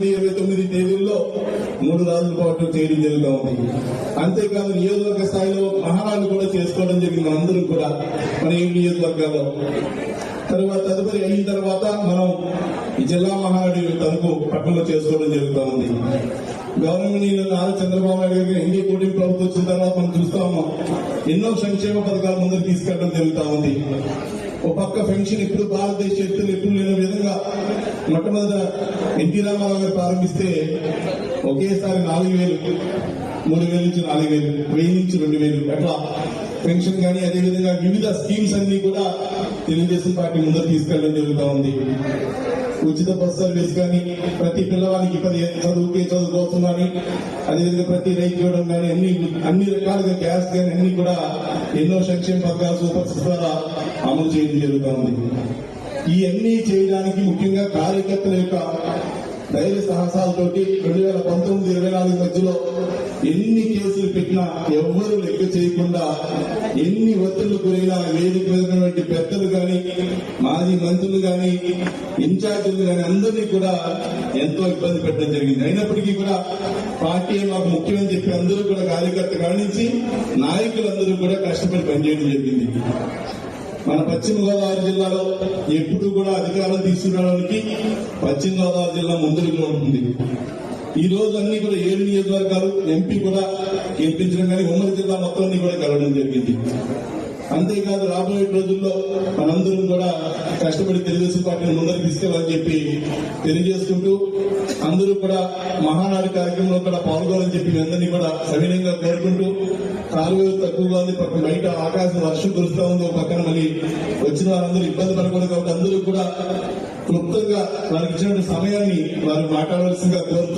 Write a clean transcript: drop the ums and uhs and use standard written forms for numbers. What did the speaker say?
29 తేదీల్లో 3 రోజుల పాటు చేయడం జరుగుతూ ఉంది. అంతేకాదు నియోజకవర్గ స్థాయిలో మహానాడు కూడా చేసుకోవడం జరిగింది. మనందరం కూడా మన ఈ నియోజకవర్గాల్లో తదుపరి అయిన తర్వాత మనం ఈ జిల్లా మహానాడు తనకు పట్టణంలో చేసుకోవడం జరుగుతూ ఉంది. గవర్నమెంట్ నారా చంద్రబాబు నాయుడు గారికి ఎన్డీఏ కూటమి ప్రభుత్వం వచ్చిన తర్వాత మనం చూస్తా ఉన్నాం. ఎన్నో సంక్షేమ పథకాలు ముందుకు తీసుకెళ్లడం జరుగుతూ ఉంది. ఒక పక్క పెన్షన్ ఇప్పుడు భారతదేశ చరిత్రలో ఎప్పుడు లేని విధంగా మొట్టమొదట ఎన్టీ రామారావు గారు ప్రారంభిస్తే ఒకేసారి 4,000, 3,000 నుంచి 4,000, 1,000 నుంచి 2,000 అట్లా పెన్షన్ కానీ అదేవిధంగా వివిధ స్కీమ్స్ అన్ని కూడా తెలుగుదేశం పార్టీ ముందుకు తీసుకెళ్లడం జరుగుతూ ఉంది. ఉచిత బస్ సర్వీస్ కానీ, ప్రతి పిల్లవానికి చదువుకోవచ్చునని, అదేవిధంగా ప్రతి రైతు ఇవ్వడం కానీ, అన్ని రకాలుగా గ్యాస్ కానీ అన్ని కూడా ఎన్నో సంక్షేమ పథకాలు సూపర్ సిక్స్ ద్వారా అమలు చేయడం జరుగుతూ ఉంది. ఇవన్నీ చేయడానికి ముఖ్యంగా కార్యకర్తల యొక్క ధైర్య సాహసాలతోటి 2019-24 మధ్యలో ఎన్ని కేసులు పెట్టినా ఎవ్వరూ లెక్క చేయకుండా, ఎన్ని ఒత్తిళ్లు గురైనా వేదిక మీద పెద్దలు కానీ, మాజీ మంత్రులు కానీ, ఇన్ఛార్జీలు కానీ అందరినీ కూడా ఎంతో ఇబ్బంది పెట్టడం జరిగింది. అయినప్పటికీ కూడా పార్టీ మాకు ముఖ్యమని చెప్పి అందరూ కూడా కార్యకర్త కానించి నాయకులందరూ కూడా కష్టపడి పనిచేయడం జరిగింది. మన పశ్చిమ గోదావరి జిల్లాలో ఎప్పుడు కూడా అధికారం తీసుకురావడానికి పశ్చిమ గోదావరి జిల్లా ముందులో ఉంటుంది. ఈ రోజు అన్ని కూడా 7 నియోజకవర్గాలు ఎంపీ కూడా గెలిపించడం కానీ ఉమ్మడి జిల్లా మొత్తాన్ని కూడా కలవడం జరిగింది. అంతేకాదు రాబోయే రోజుల్లో మనందరం కూడా కష్టపడి తెలుగుదేశం పార్టీని ముందరికి తీసుకెళ్లాలని చెప్పి తెలియజేసుకుంటూ, అందరూ కూడా మహానాడు కార్యక్రమంలో కూడా పాల్గొనాలని చెప్పి అందరినీ కూడా సవినయంగా కోరుకుంటూ, కాలువ తక్కువగా ఉంది, పక్కన బయట ఆకాశం వర్షం కురుస్తా ఉంది, ఒక పక్కన మళ్ళీ వచ్చిన వారందరూ ఇబ్బంది పడకూడదు కాబట్టి అందరూ కూడా క్లుప్తంగా వారికి ఇచ్చిన సమయాన్ని వారు మాట్లాడవలసిందిగా కోరుతూ